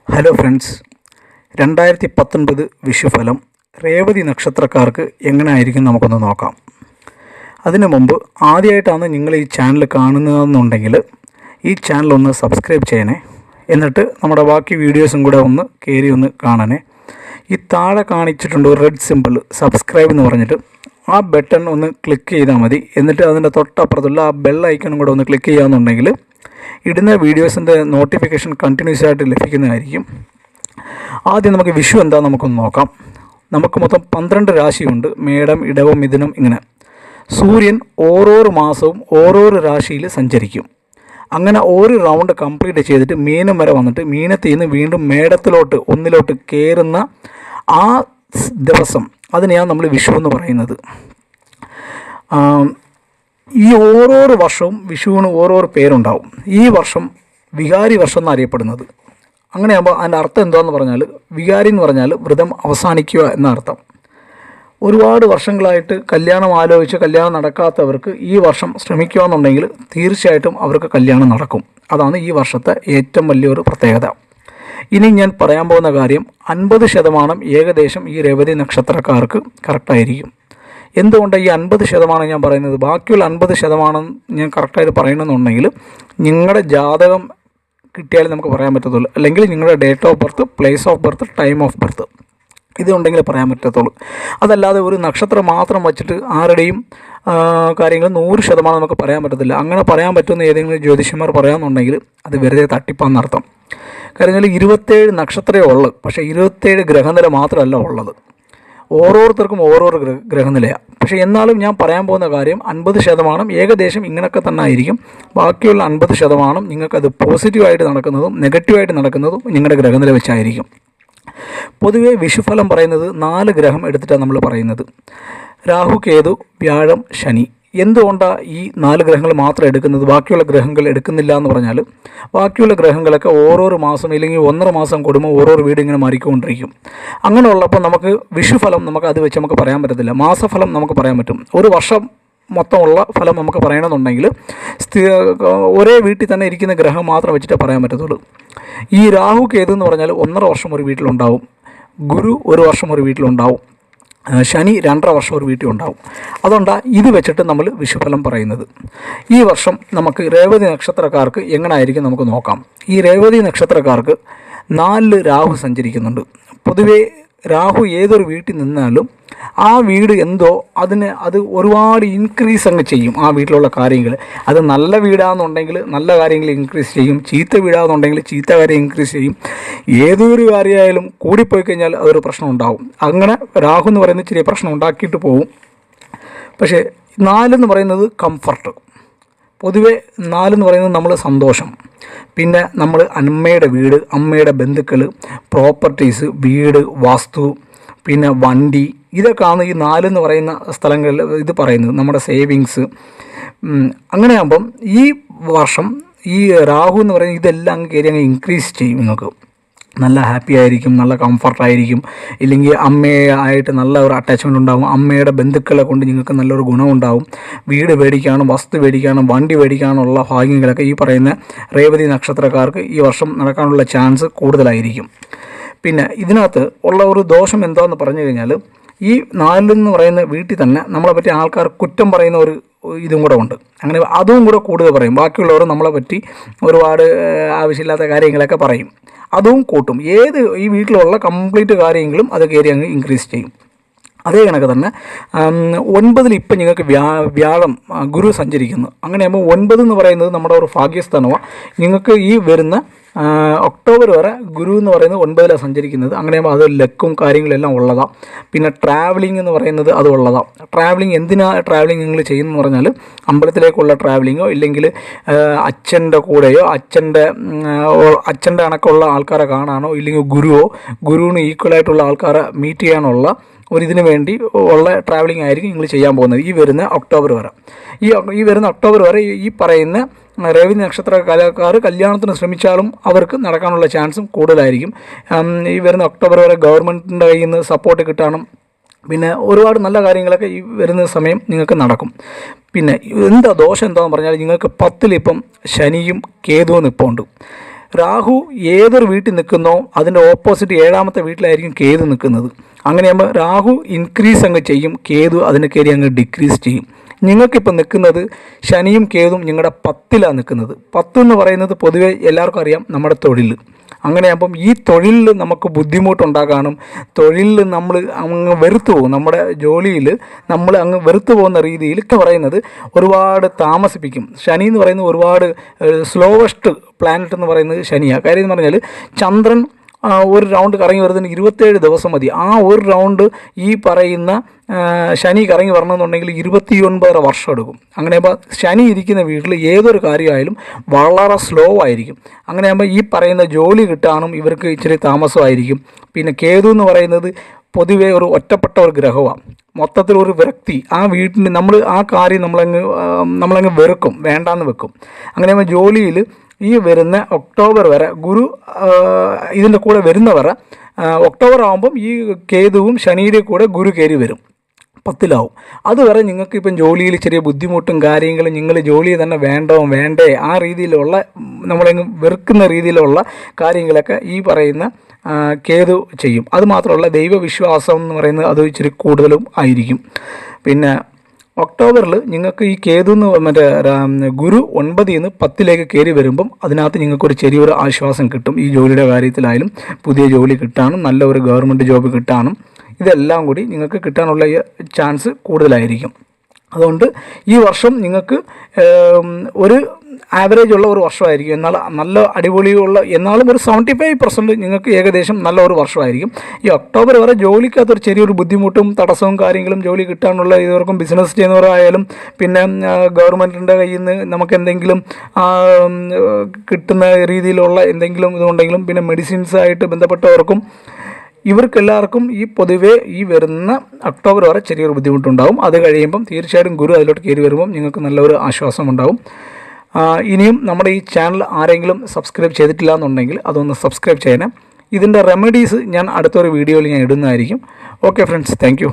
Hello friends, 2019 വിഷുഫലം Revathi നക്ഷത്രക്കാർക്ക് എങ്ങനെ ആയിരിക്കും നമുക്കൊന്ന് നോക്കാം. അതിനു മുമ്പ് ആദ്യമായിട്ടാണ് നിങ്ങൾ ഈ ചാനൽ കാണുന്നതെന്നുണ്ടെങ്കിൽ ഈ ചാനൽ ഒന്ന് സബ്സ്ക്രൈബ് ചെയ്യണേ. എന്നിട്ട് നമ്മുടെ ബാക്കി വീഡിയോസും കൂടെ ഒന്ന് കയറി ഒന്ന് കാണണേ. ഈ താഴെ കാണിച്ചിട്ടുണ്ട് ഒരു റെഡ് സിമ്പിൾ സബ്സ്ക്രൈബ് എന്ന് പറഞ്ഞിട്ട്, ആ ബട്ടൺ ഒന്ന് ക്ലിക്ക് ചെയ്താൽ മതി. എന്നിട്ട് അതിൻ്റെ തൊട്ടപ്പുറത്തുള്ള ആ ബെൽ ഐക്കണും കൂടെ ഒന്ന് ക്ലിക്ക് ചെയ്യാമെന്നുണ്ടെങ്കിൽ ഇടുന്ന വീഡിയോസിൻ്റെ നോട്ടിഫിക്കേഷൻ കണ്ടിന്യൂസ് ആയിട്ട് ലഭിക്കുന്നതായിരിക്കും. ആദ്യം നമുക്ക് വിഷു എന്താണെന്ന് നമുക്കൊന്ന് നോക്കാം. നമുക്ക് മൊത്തം 12 രാശിയുണ്ട്: മേടം, ഇടവം, മിഥുനം, ഇങ്ങനെ. സൂര്യൻ ഓരോരോ മാസവും ഓരോരോ രാശിയിൽ സഞ്ചരിക്കും. അങ്ങനെ ഒരു റൗണ്ട് കംപ്ലീറ്റ് ചെയ്തിട്ട് മീനം വരെ വന്നിട്ട് മീനത്തിൽ നിന്ന് വീണ്ടും ഒന്നിലോട്ട് കയറുന്ന ആ ദിവസം, അതിനെയാണ് നമ്മൾ വിഷു എന്ന് പറയുന്നത്. ഈ ഓരോരോ വർഷവും വിഷുവിന് ഓരോരോ പേരുണ്ടാവും. ഈ വർഷം വികാരി വർഷം എന്നറിയപ്പെടുന്നത്. അങ്ങനെയാകുമ്പോൾ അതിൻ്റെ അർത്ഥം എന്താണെന്ന് പറഞ്ഞാൽ, വികാരി എന്ന് പറഞ്ഞാൽ വ്രതം അവസാനിക്കുക എന്നർത്ഥം. ഒരുപാട് വർഷങ്ങളായിട്ട് കല്യാണം ആലോചിച്ച് കല്യാണം നടക്കാത്തവർക്ക് ഈ വർഷം ശ്രമിക്കുക എന്നുണ്ടെങ്കിൽ തീർച്ചയായിട്ടും അവർക്ക് കല്യാണം നടക്കും. അതാണ് ഈ വർഷത്തെ ഏറ്റവും വലിയൊരു പ്രത്യേകത. ഇനി ഞാൻ പറയാൻ പോകുന്ന കാര്യം 50% ഏകദേശം ഈ രേവതി നക്ഷത്രക്കാർക്ക് കറക്റ്റായിരിക്കും. എന്തുകൊണ്ട് ഈ 50% ഞാൻ പറയുന്നത്? ബാക്കിയുള്ള 50% ഞാൻ കറക്റ്റായിട്ട് പറയണമെന്നുണ്ടെങ്കിൽ നിങ്ങളുടെ ജാതകം കിട്ടിയാലേ നമുക്ക് പറയാൻ പറ്റത്തുള്ളൂ. അല്ലെങ്കിൽ നിങ്ങളുടെ date of birth, place of birth, time of birth ഇതുണ്ടെങ്കിൽ പറയാൻ പറ്റത്തുള്ളൂ. അതല്ലാതെ ഒരു നക്ഷത്രം മാത്രം വച്ചിട്ട് ആരുടെയും കാര്യങ്ങൾ 100% നമുക്ക് പറയാൻ പറ്റത്തില്ല. അങ്ങനെ പറയാൻ പറ്റുന്ന ഏതെങ്കിലും ജ്യോതിഷന്മാർ പറയാമെന്നുണ്ടെങ്കിൽ അത് വെറുതെ തട്ടിപ്പാന്നർത്ഥം. കാരണം 27 നക്ഷത്രമേ ഉള്ളൂ. പക്ഷേ 27 ഗ്രഹനില മാത്രമല്ല ഉള്ളത്. ഓരോരുത്തർക്കും ഓരോരോ ഗ്രഹനിലയാണ്. പക്ഷേ എന്നാലും ഞാൻ പറയാൻ പോകുന്ന കാര്യം 50% ഏകദേശം ഇങ്ങനെയൊക്കെ തന്നെ ആയിരിക്കും. ബാക്കിയുള്ള 50% നിങ്ങൾക്കത് പോസിറ്റീവായിട്ട് നടക്കുന്നതും നെഗറ്റീവായിട്ട് നടക്കുന്നതും നിങ്ങളുടെ ഗ്രഹനില വെച്ചായിരിക്കും. പൊതുവേ വിഷുഫലം പറയുന്നത് 4 ഗ്രഹം എടുത്തിട്ടാണ് നമ്മൾ പറയുന്നത്: രാഹു, കേതു, വ്യാഴം, ശനി. എന്തുകൊണ്ടാണ് ഈ 4 ഗ്രഹങ്ങൾ മാത്രം എടുക്കുന്നത്, ബാക്കിയുള്ള ഗ്രഹങ്ങൾ എടുക്കുന്നില്ല എന്ന് പറഞ്ഞാൽ, ബാക്കിയുള്ള ഗ്രഹങ്ങളൊക്കെ ഓരോരോ മാസം അല്ലെങ്കിൽ 1.5 മാസം കൂടുമ്പോൾ ഓരോരോ വീട് ഇങ്ങനെ മാറിക്കൊണ്ടിരിക്കും. അങ്ങനെ ഉള്ളപ്പോൾ നമുക്ക് വിഷുഫലം നമുക്ക് അത് വെച്ച് നമുക്ക് പറയാൻ പറ്റത്തില്ല. മാസഫലം നമുക്ക് പറയാൻ പറ്റും. ഒരു വർഷം മൊത്തമുള്ള ഫലം നമുക്ക് പറയണമെന്നുണ്ടെങ്കിൽ ഒരേ വീട്ടിൽ തന്നെ ഇരിക്കുന്ന ഗ്രഹം മാത്രം വെച്ചിട്ട് പറയാൻ പറ്റത്തുള്ളൂ. ഈ രാഹു, കേതു എന്ന് പറഞ്ഞാൽ 1.5 വർഷം ഒരു വീട്ടിലുണ്ടാവും. ഗുരു 1 വർഷം ഒരു വീട്ടിലുണ്ടാവും. ശനി 2.5 വർഷം ഒരു വീട്ടിൽ ഉണ്ടാവും. അതുകൊണ്ടാണ് ഇത് വെച്ചിട്ട് നമ്മൾ വിഷുഫലം പറയുന്നത്. ഈ വർഷം നമുക്ക് രേവതി നക്ഷത്രക്കാർക്ക് എങ്ങനെയായിരിക്കും നമുക്ക് നോക്കാം. ഈ രേവതി നക്ഷത്രക്കാർക്ക് 4 രാഹു സഞ്ചരിക്കുന്നുണ്ട്. പൊതുവേ രാഹു ഏതൊരു വീട്ടിൽ നിന്നാലും ആ വീട് എന്തോ അത് ഒരുപാട് ഇൻക്രീസ് അങ്ങ് ചെയ്യും. ആ വീട്ടിലുള്ള കാര്യങ്ങൾ, അത് നല്ല വീടാണെന്നുണ്ടെങ്കിൽ നല്ല കാര്യങ്ങൾ ഇൻക്രീസ് ചെയ്യും, ചീത്ത വീടാണെന്നുണ്ടെങ്കിൽ ചീത്ത കാര്യം ഇൻക്രീസ് ചെയ്യും. ഏതൊരു കാര്യമായാലും കൂടിപ്പോയി കഴിഞ്ഞാൽ അതൊരു പ്രശ്നം ഉണ്ടാവും. അങ്ങനെ രാഹു എന്ന് പറയുന്നത് ചെറിയ പ്രശ്നം ഉണ്ടാക്കിയിട്ട് പോകും. പക്ഷേ 4 എന്ന് പറയുന്നത് കംഫർട്ട്. പൊതുവെ 4 എന്ന് പറയുന്നത് നമ്മൾ സന്തോഷം. പിന്നെ നമ്മൾ അമ്മയുടെ വീട്, അമ്മയുടെ ബന്ധുക്കൾ, പ്രോപ്പർട്ടീസ്, വീട്, വാസ്തു, പിന്നെ വണ്ടി, ഇതൊക്കെയാണ് ഈ 4 എന്ന് പറയുന്ന സ്ഥലങ്ങളിൽ ഇത് പറയുന്നത്. നമ്മുടെ സേവിങ്സ്. അങ്ങനെയാകുമ്പം ഈ വർഷം ഈ രാഹു എന്ന് പറയുന്നത് ഇതെല്ലാം അങ്ങ് കയറി അങ്ങ് ഇൻക്രീസ് ചെയ്യും. നിങ്ങൾക്ക് നല്ല ഹാപ്പി ആയിരിക്കും, നല്ല കംഫർട്ടായിരിക്കും. ഇല്ലെങ്കിൽ അമ്മയായിട്ട് നല്ല ഒരു അറ്റാച്ച്മെൻറ്റ് ഉണ്ടാകും. അമ്മയുടെ ബന്ധുക്കളെ കൊണ്ട് നിങ്ങൾക്ക് നല്ലൊരു ഗുണമുണ്ടാകും. വീട് മേടിക്കാനും വസ്തു മേടിക്കാനും വണ്ടി മേടിക്കാനുള്ള ഭാഗ്യങ്ങളൊക്കെ ഈ പറയുന്ന രേവതി നക്ഷത്രക്കാർക്ക് ഈ വർഷം നടക്കാനുള്ള ചാൻസ് കൂടുതലായിരിക്കും. പിന്നെ ഇതിനകത്ത് ഉള്ള ഒരു ദോഷം എന്താണെന്ന് പറഞ്ഞു കഴിഞ്ഞാൽ, ഈ 4 എന്ന് പറയുന്ന വീട്ടിൽ തന്നെ നമ്മളെ പറ്റി ആൾക്കാർ കുറ്റം പറയുന്ന ഒരു ഇതും കൂടെ ഉണ്ട്. അങ്ങനെ അതും കൂടെ കൂടുതൽ പറയും. ബാക്കിയുള്ളവർ നമ്മളെ പറ്റി ഒരുപാട് ആവശ്യമില്ലാത്ത കാര്യങ്ങളൊക്കെ പറയും. അതും കൂട്ടും. ഈ വീട്ടിലുള്ള കംപ്ലീറ്റ് കാര്യങ്ങളും അത് കയറി അങ്ങ് ഇൻക്രീസ് ചെയ്യും. അതേ കണക്ക് തന്നെ 9 ഇപ്പം നിങ്ങൾക്ക് വ്യാഴം, ഗുരു സഞ്ചരിക്കുന്നു. അങ്ങനെയാകുമ്പോൾ 9 എന്ന് പറയുന്നത് നമ്മുടെ ഒരു ഭാഗ്യസ്ഥാനമാണ്. നിങ്ങൾക്ക് ഈ വരുന്ന ഒക്ടോബർ വരെ ഗുരു എന്ന് പറയുന്നത് 9 സഞ്ചരിക്കുന്നത്. അങ്ങനെയാകുമ്പോൾ അത് ലക്കും കാര്യങ്ങളെല്ലാം ഉള്ളതാണ്. പിന്നെ ട്രാവലിംഗ് എന്ന് പറയുന്നത് അത് ഉള്ളതാണ്. ട്രാവലിംഗ് ട്രാവലിംഗ് നിങ്ങൾ ചെയ്യുന്നതെന്ന് പറഞ്ഞാൽ, അമ്പലത്തിലേക്കുള്ള ട്രാവലിങ്ങോ ഇല്ലെങ്കിൽ അച്ഛൻ്റെ കൂടെയോ അച്ഛൻ്റെ കണക്കുള്ള ആൾക്കാരെ കാണാനോ ഇല്ലെങ്കിൽ ഗുരുവിന് ഈക്വലായിട്ടുള്ള ആൾക്കാരെ മീറ്റ് ചെയ്യാനുള്ള ഒരിതിനു വേണ്ടി ഉള്ള ട്രാവലിംഗ് ആയിരിക്കും നിങ്ങൾ ചെയ്യാൻ പോകുന്നത് ഈ വരുന്ന ഒക്ടോബർ വരെ. ഈ വരുന്ന ഒക്ടോബർ വരെ ഈ പറയുന്ന രേവതി നക്ഷത്ര കലാകാർ കല്യാണത്തിന് ശ്രമിച്ചാലും അവർക്ക് നടക്കാനുള്ള ചാൻസും കൂടുതലായിരിക്കും. ഈ വരുന്ന ഒക്ടോബർ വരെ ഗവൺമെൻറ്റിൻ്റെ കയ്യിൽ നിന്ന് സപ്പോർട്ട് കിട്ടാനും പിന്നെ ഒരുപാട് നല്ല കാര്യങ്ങളൊക്കെ ഈ വരുന്ന സമയം നിങ്ങൾക്ക് നടക്കും. പിന്നെ ദോഷം എന്താണെന്ന് പറഞ്ഞാൽ, നിങ്ങൾക്ക് 10 ഇപ്പം ശനിയും കേതുവും ഇപ്പോൾ ഉണ്ട്. രാഹു ഏതൊരു വീട്ടിൽ നിൽക്കുന്നോ അതിൻ്റെ ഓപ്പോസിറ്റ് 7ാമത്തെ വീട്ടിലായിരിക്കും കേതു നിൽക്കുന്നത്. അങ്ങനെയാകുമ്പോൾ രാഹു ഇൻക്രീസ് അങ്ങ് ചെയ്യും, കേതു അതിന് കയറി അങ്ങ് ഡിക്രീസ് ചെയ്യും. നിങ്ങൾക്കിപ്പോൾ നിൽക്കുന്നത് ശനിയും കേതും നിങ്ങളുടെ 10ലാണ് നിൽക്കുന്നത്. 10 എന്ന് പറയുന്നത് പൊതുവേ എല്ലാവർക്കും അറിയാം നമ്മുടെ തൊഴിൽ. അങ്ങനെയാകുമ്പം ഈ തൊഴിലിൽ നമുക്ക് ബുദ്ധിമുട്ടുണ്ടാകാനും തൊഴിലിൽ നമ്മൾ അങ്ങ് വെറുത്തു പോകും, നമ്മുടെ ജോലിയിൽ നമ്മൾ അങ്ങ് വെറുത്തു പോകുന്ന രീതിയിൽ പറയുന്നത് ഒരുപാട് താമസിപ്പിക്കും. ശനി എന്ന് പറയുന്നത് ഒരുപാട് സ്ലോവസ്റ്റ് പ്ലാനറ്റ് എന്ന് പറയുന്നത് ശനിയാണ്. കാര്യം എന്ന് പറഞ്ഞാൽ ചന്ദ്രൻ ഒരു റൗണ്ട് കറങ്ങി വരുന്നതിന് 27 ദിവസം മതി. ആ ഒരു റൗണ്ട് ഈ പറയുന്ന ശനി കറങ്ങി വരണമെന്നുണ്ടെങ്കിൽ 29 വർഷം എടുക്കും. അങ്ങനെയാകുമ്പോൾ ശനി ഇരിക്കുന്ന വീട്ടിൽ ഏതൊരു കാര്യമായാലും വളരെ സ്ലോ ആയിരിക്കും. അങ്ങനെയാകുമ്പോൾ ഈ പറയുന്ന ജോലി കിട്ടാനും ഇവർക്ക് ഇച്ചിരി താമസമായിരിക്കും. പിന്നെ കേതു എന്ന് പറയുന്നത് പൊതുവേ ഒരു ഒറ്റപ്പെട്ട ഒരു ഗ്രഹമാണ്, മൊത്തത്തിലൊരു വിരക്തി. ആ വീട്ടിൽ നമ്മൾ ആ കാര്യം നമ്മളങ്ങ് വെറുക്കും, വേണ്ടാന്ന് വെക്കും. അങ്ങനെയാകുമ്പോൾ ജോലിയിൽ ഈ വരുന്ന ഒക്ടോബർ വരെ ഗുരു ഇതിൻ്റെ കൂടെ വരുന്നവരെ ഒക്ടോബർ ആകുമ്പം ഈ കേതുവും ശനിയുടെ കൂടെ ഗുരു കയറി വരും, 10ലാവും. അതുവരെ നിങ്ങൾക്ക് ഇപ്പം ജോലിയിൽ ചെറിയ ബുദ്ധിമുട്ടും കാര്യങ്ങളും, നിങ്ങൾ ജോലി തന്നെ വേണ്ടേ ആ രീതിയിലുള്ള നമ്മളങ്ങ് വെറുക്കുന്ന രീതിയിലുള്ള കാര്യങ്ങളൊക്കെ ഈ പറയുന്ന കേതു ചെയ്യും. അതുമാത്രമല്ല ദൈവവിശ്വാസം എന്ന് പറയുന്നത് അത് ഇച്ചിരി കൂടുതലും ആയിരിക്കും. പിന്നെ ഒക്ടോബറിൽ നിങ്ങൾക്ക് ഈ കേതു ഗുരു 9ൽ നിന്ന് 10ലേക്ക് കയറി വരുമ്പം അതിനകത്ത് നിങ്ങൾക്കൊരു ചെറിയൊരു ആശ്വാസം കിട്ടും. ഈ ജോലിയുടെ കാര്യത്തിലായാലും പുതിയ ജോലി കിട്ടാനും നല്ല ഒരു ഗവൺമെൻറ് ജോബ് കിട്ടാനും ഇതെല്ലാം കൂടി നിങ്ങൾക്ക് കിട്ടാനുള്ള ചാൻസ് കൂടുതലായിരിക്കും. അതുകൊണ്ട് ഈ വർഷം നിങ്ങൾക്ക് ഒരു ആവറേജ് ഉള്ള ഒരു വർഷമായിരിക്കും. എന്നാൽ നല്ല അടിപൊളിയുള്ള എന്നാലും ഒരു 75% നിങ്ങൾക്ക് ഏകദേശം നല്ല ഒരു വർഷമായിരിക്കും. ഈ ഒക്ടോബർ വരെ ജോലിക്കകത്തൊരു ചെറിയൊരു ബുദ്ധിമുട്ടും തടസ്സവും കാര്യങ്ങളും, ജോലി കിട്ടാനുള്ള ഇവർക്കും ബിസിനസ് ചെയ്യുന്നവരായാലും പിന്നെ ഗവൺമെൻറ്റിൻ്റെ കയ്യിൽ നിന്ന് നമുക്ക് എന്തെങ്കിലും കിട്ടുന്ന രീതിയിലുള്ള എന്തെങ്കിലും ഇതുണ്ടെങ്കിലും പിന്നെ മെഡിസിൻസായിട്ട് ബന്ധപ്പെട്ടവർക്കും ഇവർക്കെല്ലാവർക്കും ഈ പൊതുവേ ഈ വരുന്ന ഒക്ടോബർ വരെ ചെറിയൊരു ബുദ്ധിമുട്ടുണ്ടാകും. അത് കഴിയുമ്പം തീർച്ചയായിട്ടും ഗുരു അതിലോട്ട് കയറി വരുമ്പം നിങ്ങൾക്ക് നല്ലൊരു ആശ്വാസം ഉണ്ടാകും. ഇനിയും നമ്മുടെ ഈ ചാനൽ ആരെങ്കിലും സബ്സ്ക്രൈബ് ചെയ്തിട്ടില്ല എന്നുണ്ടെങ്കിൽ അതൊന്ന് സബ്സ്ക്രൈബ് ചെയ്യണം. ഇതിൻ്റെ റെമഡീസ് ഞാൻ അടുത്തൊരു വീഡിയോയിൽ ഞാൻ ഇടുന്നതായിരിക്കും. Okay friends, thank you.